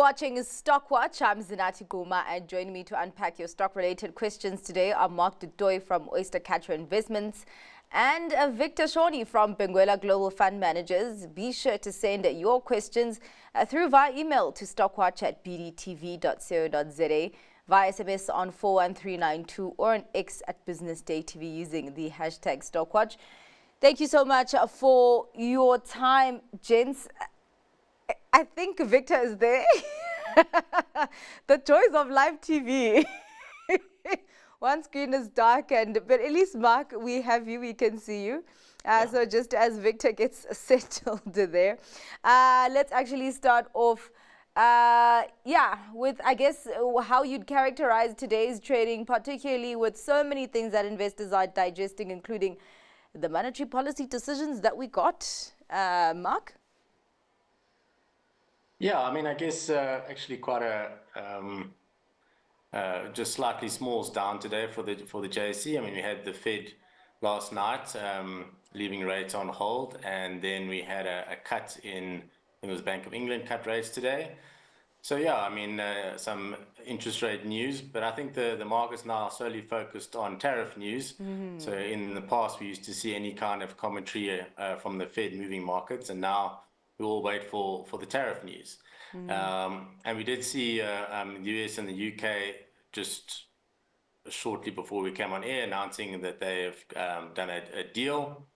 watching Stock Watch. I'm Zinati Guma, and joining me to unpack your stock-related questions today are Mark Du Toit from Oyster, Caro Investments and Victor Seanie from Benguela Global Fund Managers. Be sure to send your questions through via email to stockwatch@bdtv.co.za, via SMS on 41392 or on X at Business Day TV using the hashtag Stockwatch. Thank you so much for your time, gents. I think Victor is there. The joys of live TV. One screen is darkened, but at least, Mark, we have you. We can see you. So just as Victor gets settled there, let's actually start off, with, I guess, how you'd characterize today's trading, particularly with so many things that investors are digesting, including the monetary policy decisions that we got. Mark? Yeah, I mean, I guess actually quite a just slightly smalls down today for the JSE. I mean, we had the Fed last night leaving rates on hold, and then we had a cut in, I think it was Bank of England cut rates today. So yeah, I mean, some interest rate news, but I think the market's now solely focused on tariff news. So in the past, we used to see any kind of commentary from the Fed moving markets, and now we all wait for the tariff news. And we did see the US and the UK just shortly before we came on air announcing that they have done a deal.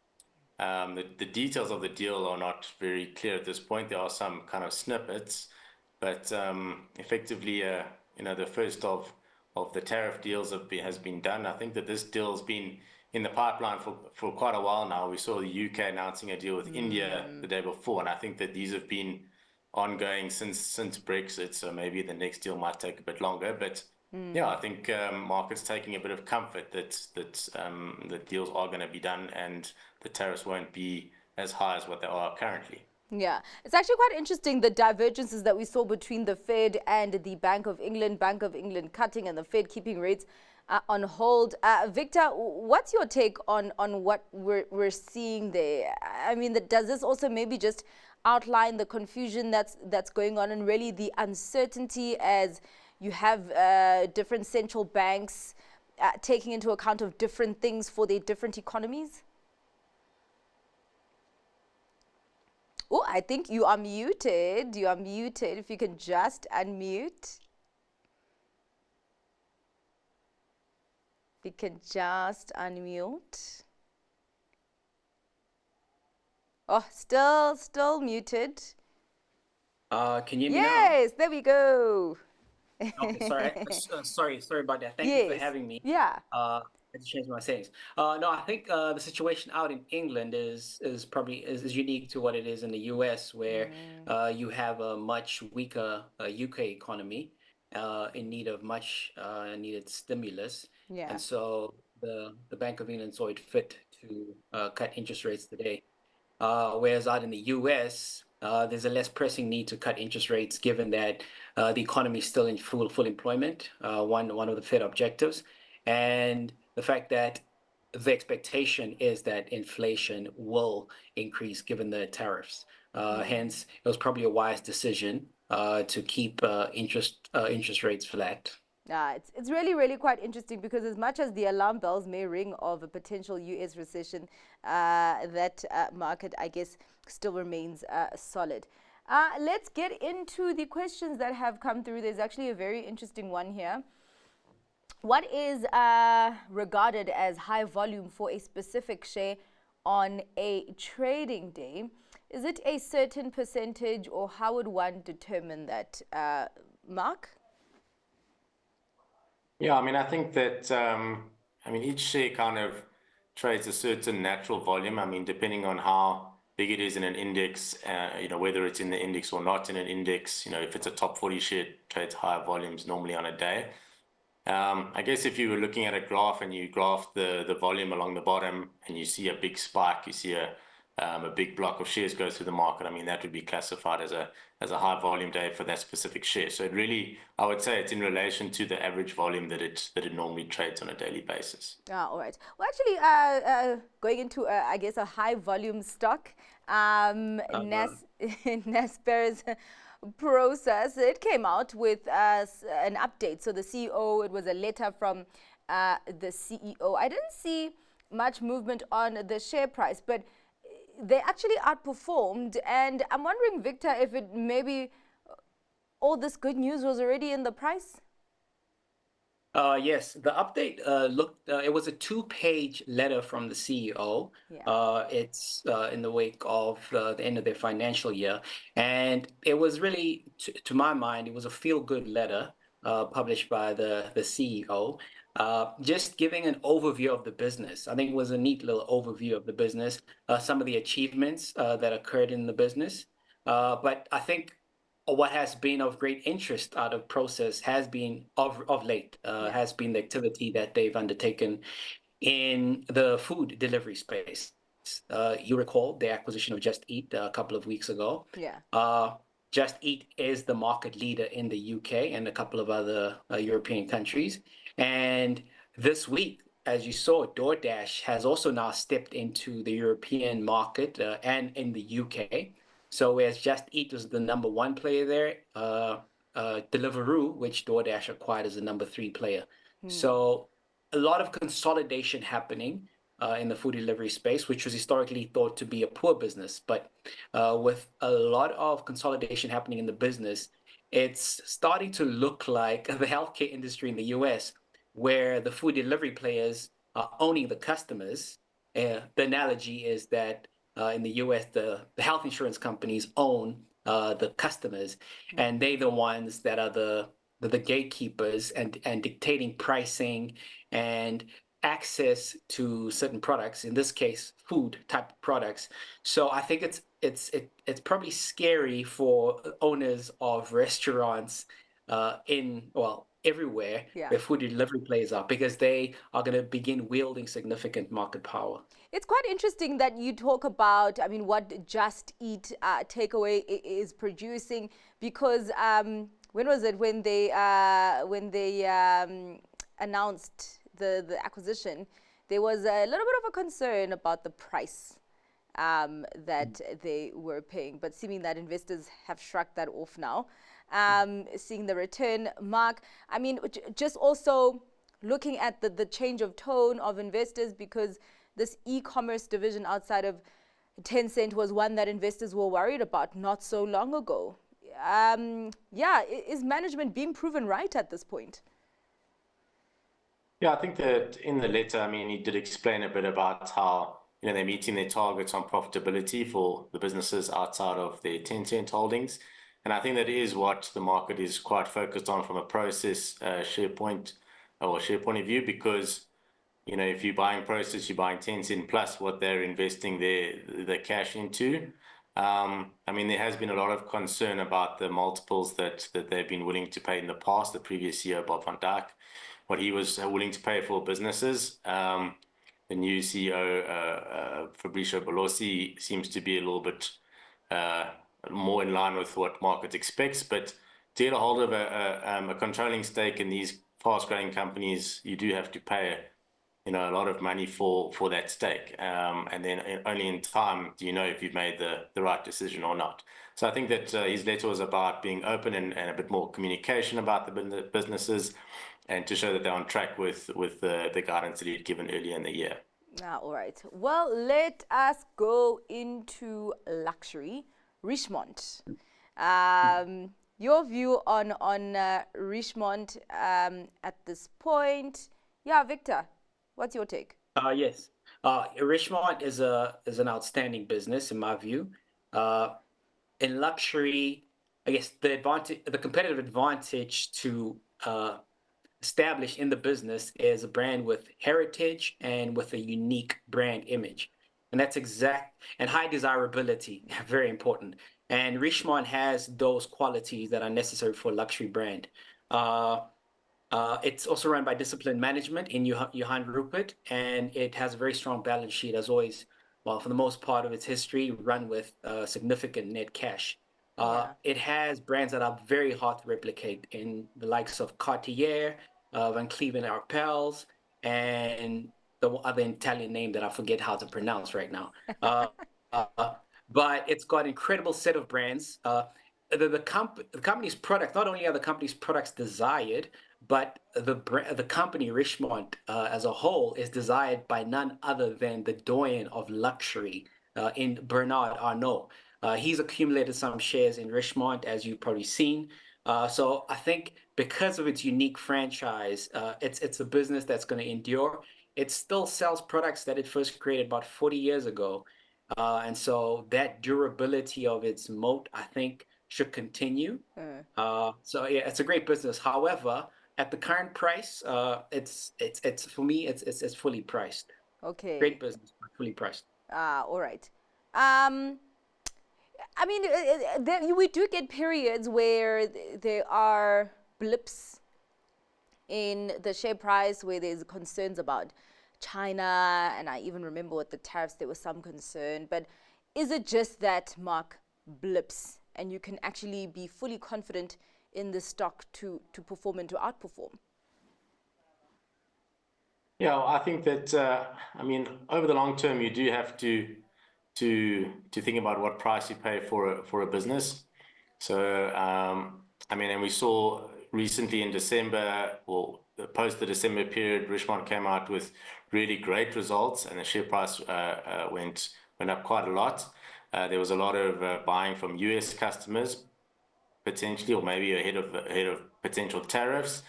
The details of the deal are not very clear at this point. There are some kind of snippets, but effectively, the first of the tariff deals has been done. I think that this deal has been in the pipeline for quite a while now. We saw the UK announcing a deal with India the day before, and I think that these have been ongoing since Brexit, so maybe the next deal might take a bit longer. But yeah, I think markets taking a bit of comfort that deals are going to be done and the tariffs won't be as high as what they are currently. Yeah, it's actually quite interesting, the divergences that we saw between the Fed and the Bank of England cutting and the Fed keeping rates on hold. Victor, what's your take on what we're seeing there? I mean, does this also maybe just outline the confusion that's going on and really the uncertainty as you have different central banks taking into account of different things for their different economies? Oh, I think you are muted. You are muted. If you can just unmute. You can just unmute. Oh, still muted. Can you hear me now? Yes, there we go. Okay, sorry about that. Thank you for having me. Yeah. I had to change my settings. No, I think the situation out in England is probably unique to what it is in the US, where you have a much weaker UK economy in need of much needed stimulus. Yeah. And so the Bank of England saw it fit to cut interest rates today. Whereas out in the US, there's a less pressing need to cut interest rates, given that the economy is still in full employment, one of the Fed objectives, and the fact that the expectation is that inflation will increase given the tariffs. Hence, it was probably a wise decision to keep interest rates flat. It's really quite interesting, because as much as the alarm bells may ring of a potential US recession, that market, I guess, still remains solid. Let's get into the questions that have come through. There's actually a very interesting one here. What is regarded as high volume for a specific share on a trading day? Is it a certain percentage, or how would one determine that? Mark? Yeah, I mean, I think that, each share kind of trades a certain natural volume. I mean, depending on how big it is in an index, whether it's in the index or not in an index, if it's a top 40 share, it trades higher volumes normally on a day. I guess if you were looking at a graph and you graph the volume along the bottom and you see a big spike, you see a big block of shares go through the market, I mean, that would be classified as a high volume day for that specific share. So it really, I would say it's in relation to the average volume that it normally trades on a daily basis. All right. Well, actually, going into, I guess, a high volume stock, Naspers process, it came out with an update. So the CEO, it was a letter from the CEO. I didn't see much movement on the share price, but they actually outperformed. And I'm wondering, Victor, if it maybe all this good news was already in the price? Yes, the update it was a two-page letter from the CEO. Yeah. It's in the wake of the end of their financial year. And it was really, to my mind, it was a feel-good letter published by the CEO, just giving an overview of the business. I think it was a neat little overview of the business, some of the achievements that occurred in the business. But I think what has been of great interest out of process has been of late Yeah. has been the activity that they've undertaken in the food delivery space. You recall the acquisition of Just Eat a couple of weeks ago. Yeah. Just Eat is the market leader in the UK and a couple of other European countries. And this week, as you saw, DoorDash has also now stepped into the European market and in the UK. So whereas Just Eat was the number one player there, Deliveroo, which DoorDash acquired, as the number three player. So a lot of consolidation happening in the food delivery space, which was historically thought to be a poor business. But with a lot of consolidation happening in the business, it's starting to look like the healthcare industry in the US, where the food delivery players are owning the customers. The analogy is that in the US, the health insurance companies own the customers, and they're the ones that are the gatekeepers and dictating pricing and access to certain products, in this case, food type products. So I think it's probably scary for owners of restaurants everywhere Yeah. where food delivery players are, because they are going to begin wielding significant market power. It's quite interesting that you talk about, I mean, what Just Eat takeaway is producing, because when was it when they announced the acquisition? There was a little bit of a concern about the price that they were paying, but seeming that investors have shrugged that off now. Seeing the return, Mark, I mean, just also looking at the change of tone of investors, because this e-commerce division outside of Tencent was one that investors were worried about not so long ago. Yeah, is management being proven right at this point? Yeah, I think that in the letter, I mean, he did explain a bit about how, they're meeting their targets on profitability for the businesses outside of their Tencent holdings. And I think that is what the market is quite focused on from a process share point of view, because if you're buying Process, you're buying Tencent plus what they're investing the cash into. I mean, there has been a lot of concern about the multiples that they've been willing to pay in the past. The previous CEO, Bob van Dijk, what he was willing to pay for businesses. The new CEO, Fabricio Bolosi, seems to be a little bit more in line with what market expects. But to get a hold of a controlling stake in these fast-growing companies, you do have to pay a lot of money for that stake, and then only in time do you know if you've made the right decision or not. So I think that his letter was about being open and a bit more communication about the businesses, and to show that they're on track with the guidance that he'd given earlier in the year. All right. Well, let us go into luxury, Rishmont. Your view on Rishmont at this point? Yeah, Victor. What's your take? Yes. Rishmont is an outstanding business in my view. In luxury, I guess the competitive advantage to establish in the business is a brand with heritage and with a unique brand image. And and high desirability, very important. And Richemont has those qualities that are necessary for a luxury brand. It's also run by disciplined management in Johan Rupert, and it has a very strong balance sheet, as always. Well, for the most part of its history, run with significant net cash. It has brands that are very hard to replicate in the likes of Cartier, Van Cleef & Arpels, and the other Italian name that I forget how to pronounce right now. But it's got an incredible set of brands. the company's product, not only are the company's products desired, but the company Rishmont as a whole is desired by none other than the doyen of luxury in Bernard Arnault. He's accumulated some shares in Rishmont, as you've probably seen. So I think because of its unique franchise, it's a business that's going to endure. It still sells products that it first created about 40 years ago. And so that durability of its moat, I think, should continue. So yeah, it's a great business. However, at the current price, it's for me, it's fully priced. Okay. Great business, but fully priced. All right. I mean, we do get periods where there are blips in the share price where there's concerns about China, and I even remember with the tariffs there was some concern. But is it just that, Mark, blips, and you can actually be fully confident in the stock to perform and to outperform? Yeah, I think that I mean, over the long term, you do have to think about what price you pay for a business. So I mean, and we saw recently in December, or post the December period, Rishmont came out with really great results, and the share price went up quite a lot. There was a lot of buying from US customers, potentially, or maybe ahead of potential tariffs.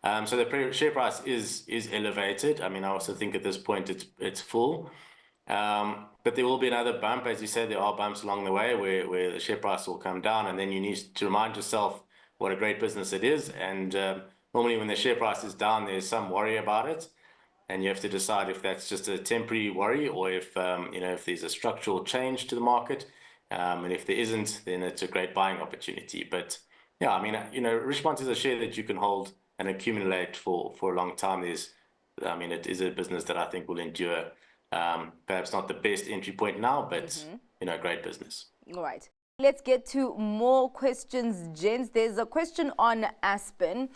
So the share price is elevated. I mean, I also think at this point it's full. But there will be another bump, as you said. There are bumps along the way where the share price will come down, and then you need to remind yourself what a great business it is. And normally, when the share price is down, there's some worry about it, and you have to decide if that's just a temporary worry, or if if there's a structural change to the market. And if there isn't, then it's a great buying opportunity. But yeah, I mean, Richmont is a share that you can hold and accumulate for a long time. I mean, it is a business that I think will endure. Perhaps not the best entry point now, but great business. All right. Let's get to more questions, gents. There's a question on Aspen.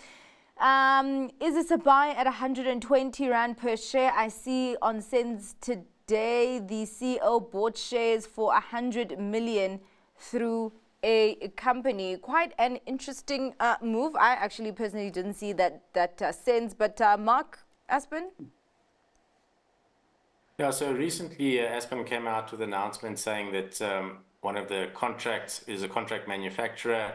Is this a buy at 120 Rand per share? I see on Sens today the CEO bought shares for 100 million through a company. Quite an interesting move. I actually personally didn't see that Sens, but Mark, Aspen? Yeah, so recently Aspen came out with an announcement saying that one of the contracts is a contract manufacturer.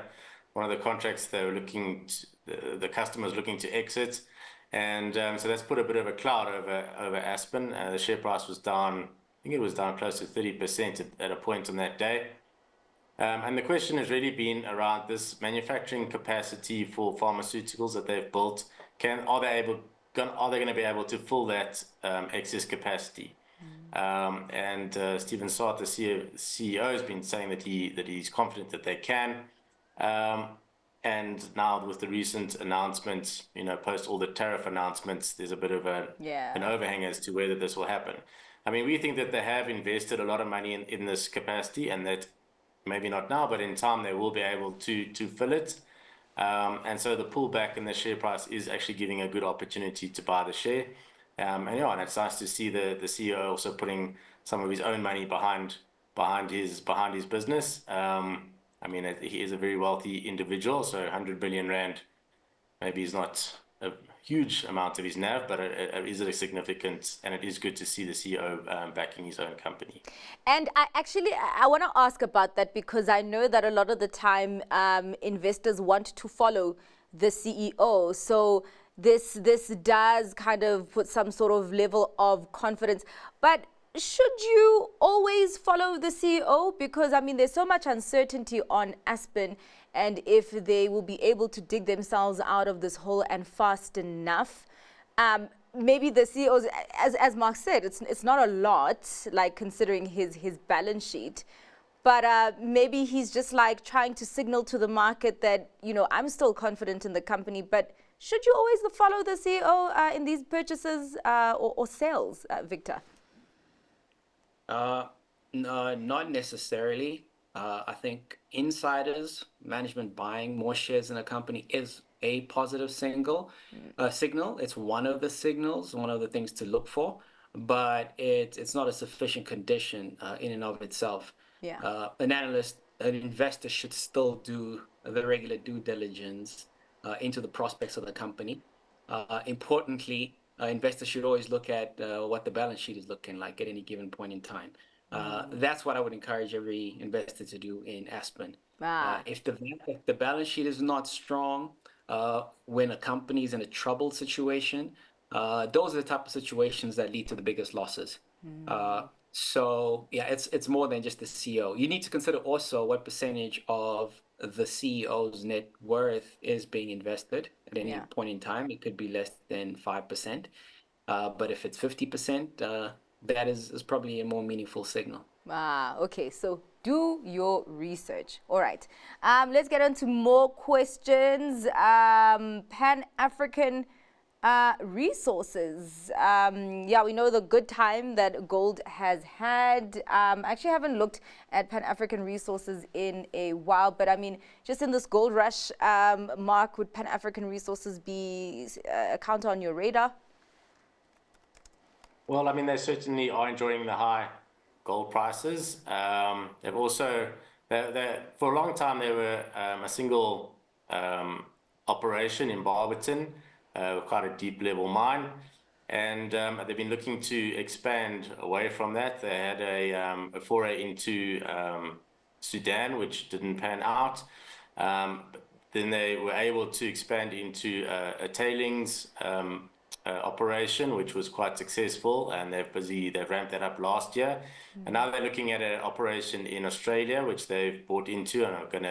One of the contracts the customer's looking to exit. And so that's put a bit of a cloud over Aspen. The share price was down, I think it was down close to 30% at a point on that day. And the question has really been around this manufacturing capacity for pharmaceuticals that they've built. Are they going to be able to fill that excess capacity? And Stephen Saat, the CEO, has been saying that he's confident that they can. And now with the recent announcements, post all the tariff announcements, there's a bit of an overhang as to whether this will happen. I mean, we think that they have invested a lot of money in this capacity, and that maybe not now, but in time they will be able to fill it. And so the pullback in the share price is actually giving a good opportunity to buy the share. And it's nice to see the CEO also putting some of his own money behind his business. I mean, he is a very wealthy individual, so 100 billion rand maybe is not a huge amount of his NAV, but it is a significant, and it is good to see the CEO backing his own company. And I want to ask about that, because I know that a lot of the time investors want to follow the CEO. So this does kind of put some sort of level of confidence. But should you always follow the CEO? Because, I mean, there's so much uncertainty on Aspen, and if they will be able to dig themselves out of this hole and fast enough. Maybe the CEOs, as Mark said, it's not a lot, like considering his balance sheet. But maybe he's just like trying to signal to the market that, I'm still confident in the company. But should you always follow the CEO in these purchases or sales, Victor? No, not necessarily. I think insiders, management buying more shares in a company is a positive signal. It's one of the signals, one of the things to look for, but it's not a sufficient condition in and of itself. Yeah. An analyst an investor should still do the regular due diligence into the prospects of the company. Importantly, investors should always look at what the balance sheet is looking like at any given point in time. That's what I would encourage every investor to do in Aspen. If the balance sheet is not strong, when a company is in a troubled situation, those are the type of situations that lead to the biggest losses. So yeah, it's more than just the CEO. You need to consider also what percentage of the CEO's net worth is being invested at any point in time. It could be less than 5%. But if it's 50%, that is probably a more meaningful signal. Okay, so do your research. All right, let's get on to more questions. Pan-African resources. Yeah, we know the good time that gold has had. Actually haven't looked at Pan-African resources in a while, but I mean, just in this gold rush, Mark, would Pan-African resources be a counter on your radar? Well, I mean, they certainly are enjoying the high gold prices. They've also, for a long time, they were a single operation in Barberton, quite a deep level mine. And they've been looking to expand away from that. They had a foray into Sudan, which didn't pan out. Then they were able to expand into a tailings operation, which was quite successful, and they've ramped that up last year. And now they're looking at an operation in Australia, which they've bought into, and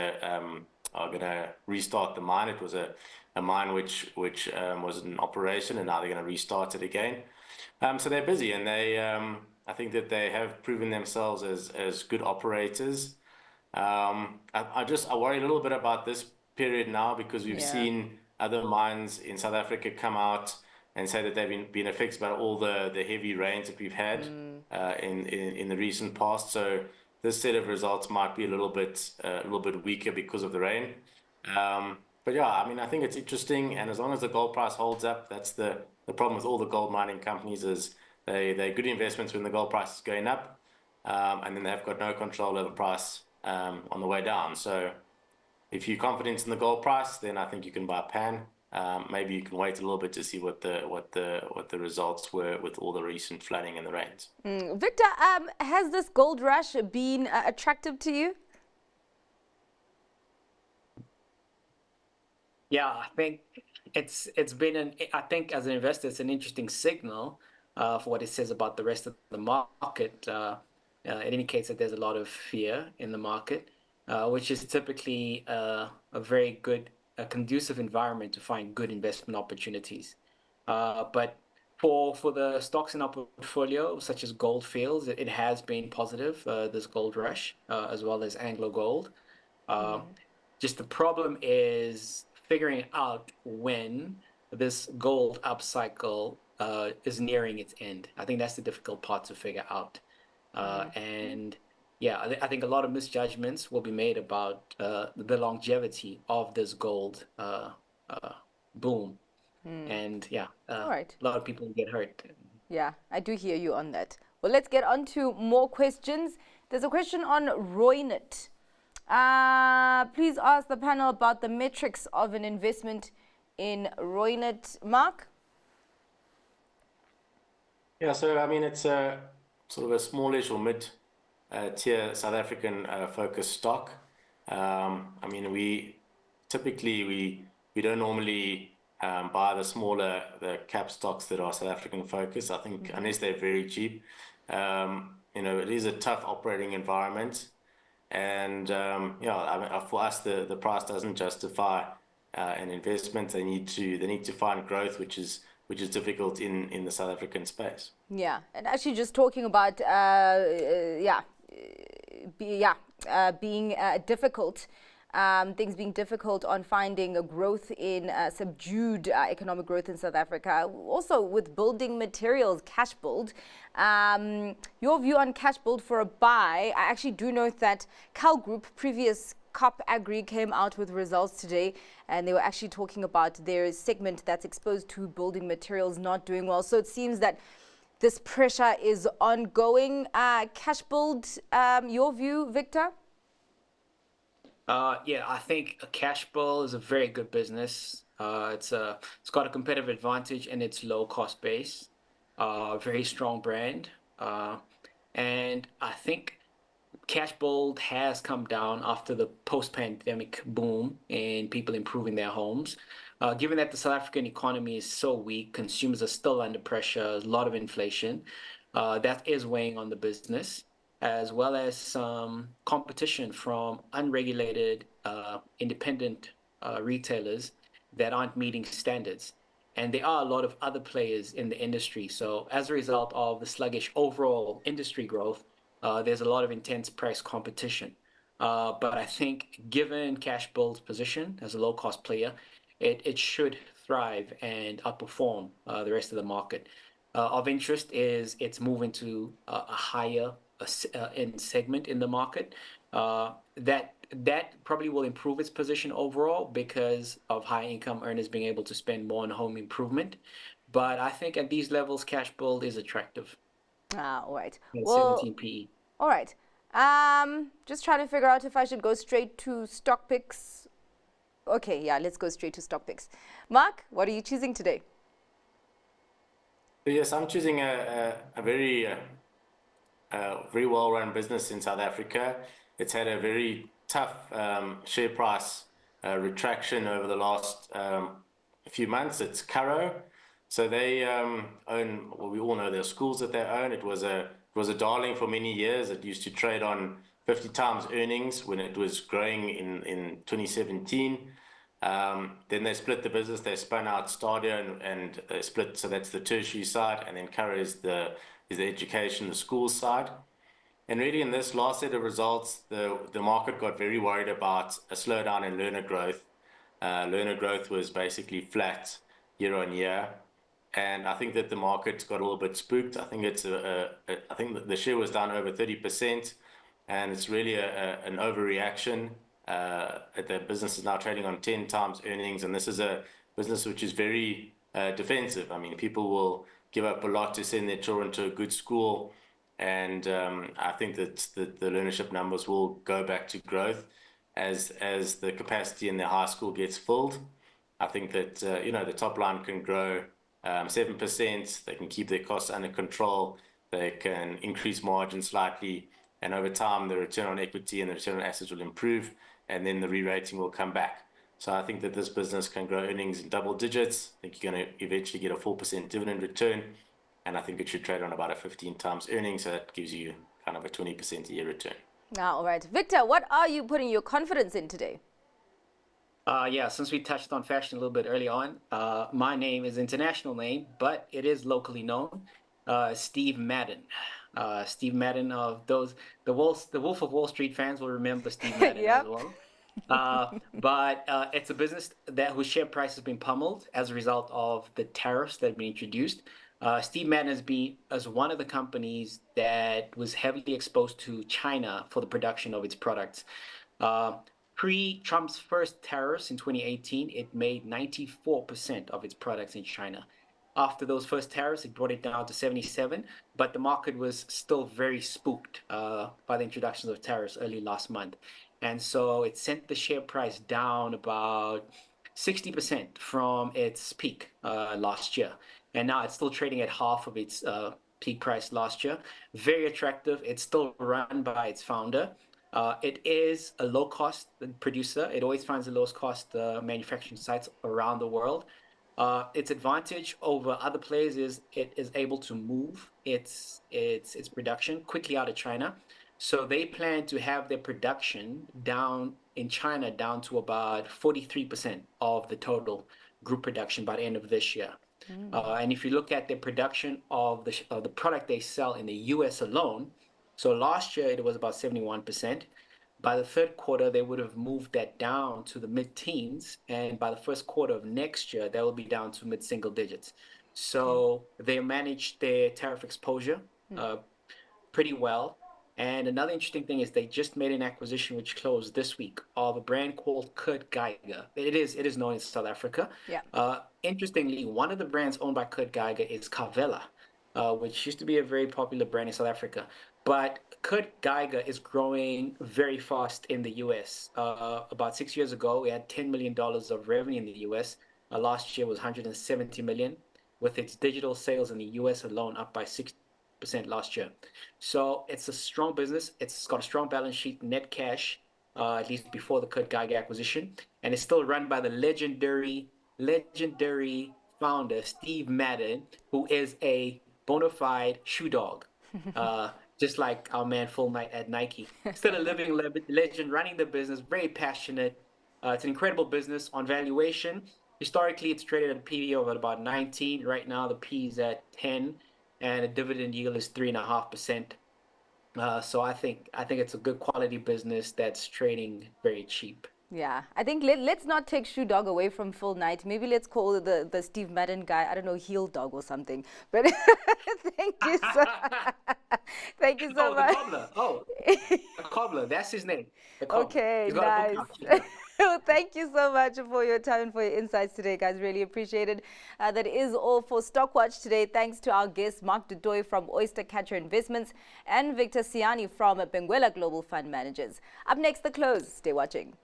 are gonna restart the mine. It was a mine which was in operation, and now they're going to restart it again. So they're busy, and I think that they have proven themselves as good operators. I worry a little bit about this period now, because we've seen other mines in South Africa come out and say that they've been affected by all the heavy rains that we've had in the recent past. So this set of results might be a little bit weaker because of the rain. But yeah, I mean, I think it's interesting, and as long as the gold price holds up, that's the problem with all the gold mining companies, is they're good investments when the gold price is going up, and then they've got no control over the price on the way down. So if you're confident in the gold price, then I think you can buy Pan. Maybe you can wait a little bit to see what the results were with all the recent flooding and the rains. Victor, has this gold rush been attractive to you? Yeah, I think it's been I think as an investor, it's an interesting signal for what it says about the rest of the market. It indicates that there's a lot of fear in the market, which is typically a very good, conducive environment to find good investment opportunities. But for the stocks in our portfolio, such as Gold Fields, it has been positive, this gold rush, as well as Anglo Gold. Just the problem is figuring out when this gold upcycle is nearing its end. I think that's the difficult part to figure out. And yeah, I think a lot of misjudgments will be made about the longevity of this gold boom. And yeah, All right. a lot of people get hurt. Yeah, I do hear you on that. Well, let's get on to more questions. There's a question on Royet. Please ask the panel about the metrics of an investment in Royet. Mark? Yeah, so I mean, it's a sort of a smallish or mid-tier South African focused stock. I mean, we don't normally buy the cap stocks that are South African focused. I think unless they're very cheap, it is a tough operating environment. And I mean, for us, the price doesn't justify an investment. They need to find growth, which is difficult in the South African space. Yeah, and actually, just talking about being difficult. Things being difficult on finding a growth in subdued economic growth in South Africa. Also with building materials, Cashbuild. Your view on Cashbuild for a buy? I actually do note that Cal Group, previous COP Agri, came out with results today, and they were actually talking about their segment that's exposed to building materials not doing well. So it seems that this pressure is ongoing. Cashbuild, your view, Victor? Yeah, I think a Cashbuild is a very good business. It's got a competitive advantage in its low cost base, very strong brand, uh, and I think Cashbuild has come down after the post-pandemic boom in people improving their homes. Given that the South African economy is so weak, consumers are still under pressure, a lot of inflation, that is weighing on the business, as well as some competition from unregulated, independent retailers that aren't meeting standards. And there are a lot of other players in the industry. So, as a result of the sluggish overall industry growth, there's a lot of intense price competition. But I think given Cashbuild's position as a low cost player, it should thrive and outperform the rest of the market. Of interest is its move into a higher end segment in the market. That probably will improve its position overall because of high income earners being able to spend more on home improvement. But I think at these levels, Cashbuild is attractive All right. at Well, 17 PE. all right. Just trying to figure out if I should go straight to stock picks. Okay, yeah, let's go straight to stock picks. Mark, what are you choosing today? So yes, I'm choosing a very well-run business in South Africa. It's had a very tough share price retraction over the last few months. It's Caro. So they own, well, we all know their schools that they own. It was a darling for many years. It used to trade on 50 times earnings when it was growing in 2017. Then they split the business. They spun out Stadia and they split. So that's the tertiary side, and then Caro is the education, the school side. And really, in this last set of results, the market got very worried about a slowdown in learner growth. Learner growth was basically flat year on year, and I think that the market got a little bit spooked. I think I think that the share was down over 30%, and it's really an overreaction. The business is now trading on 10 times earnings, and this is a business which is very defensive. I mean, people will give up a lot to send their children to a good school, and I think that the learnership numbers will go back to growth as the capacity in the high school gets filled. I think that the top line can grow 7%. They can keep their costs under control. They can increase margin slightly, and over time, the return on equity and the return on assets will improve, and then the re-rating will come back. So I think that this business can grow earnings in double digits. I think you're going to eventually get a 4% dividend return, and I think it should trade on about a 15 times earnings. So that gives you kind of a 20% a year return. All right. Victor, what are you putting your confidence in today? Yeah, since we touched on fashion a little bit early on, my name is international name, but it is locally known. Steve Madden. Steve Madden of the Wolf of Wall Street fans will remember Steve Madden as Yep. well. But it's a business whose share price has been pummeled as a result of the tariffs that have been introduced. Steve Madden has been as one of the companies that was heavily exposed to China for the production of its products. Uh, Pre-Trump's first tariffs in 2018, it made 94% of its products in China. After those first tariffs, it brought it down to 77, but the market was still very spooked by the introduction of tariffs early last month. And so it sent the share price down about 60% from its peak last year. And now it's still trading at half of its peak price last year. Very attractive. It's still run by its founder. It is a low-cost producer. It always finds the lowest cost manufacturing sites around the world. Its advantage over other players is it is able to move its production quickly out of China. So they plan to have their production down in China down to about 43% of the total group production by the end of this year. And if you look at their production of the product they sell in the US alone, so last year it was about 71%. By the third quarter, they would have moved that down to the mid-teens, and by the first quarter of next year, that will be down to mid-single digits. So they managed their tariff exposure pretty well. And another interesting thing is they just made an acquisition which closed this week of a brand called Kurt Geiger. It is known in South Africa. Yeah. Interestingly, one of the brands owned by Kurt Geiger is Carvela. which used to be a very popular brand in South Africa. But Kurt Geiger is growing very fast in the US. About 6 years ago, we had $10 million of revenue in the US. Last year was 170 million, with its digital sales in the US alone up by 6% last year. So it's a strong business. It's got a strong balance sheet, net cash, at least before the Kurt Geiger acquisition, and it's still run by the legendary founder Steve Madden, who is a bona fide shoe dog, just like our man Full Knight at Nike. Still a living legend, running the business, very passionate. It's an incredible business on valuation. Historically, it's traded at a PE of about 19. Right now, the P is at 10, and the dividend yield is 3.5%. So I think it's a good quality business that's trading very cheap. Yeah, I think let's not take Shoe Dog away from Full Night. Maybe let's call the Steve Madden guy, I don't know, Heel Dog or something. But thank you so thank you so much. The cobbler. Oh, the cobbler. That's his name. The cobbler. Okay, He's got a book nice. out. Thank you so much for your time and for your insights today, guys. Really appreciate it. That is all for Stockwatch today. Thanks to our guests, Mark Du Toit from Oyster Investments and Victor Seanie from Benguela Global Fund Managers. Up next, the close. Stay watching.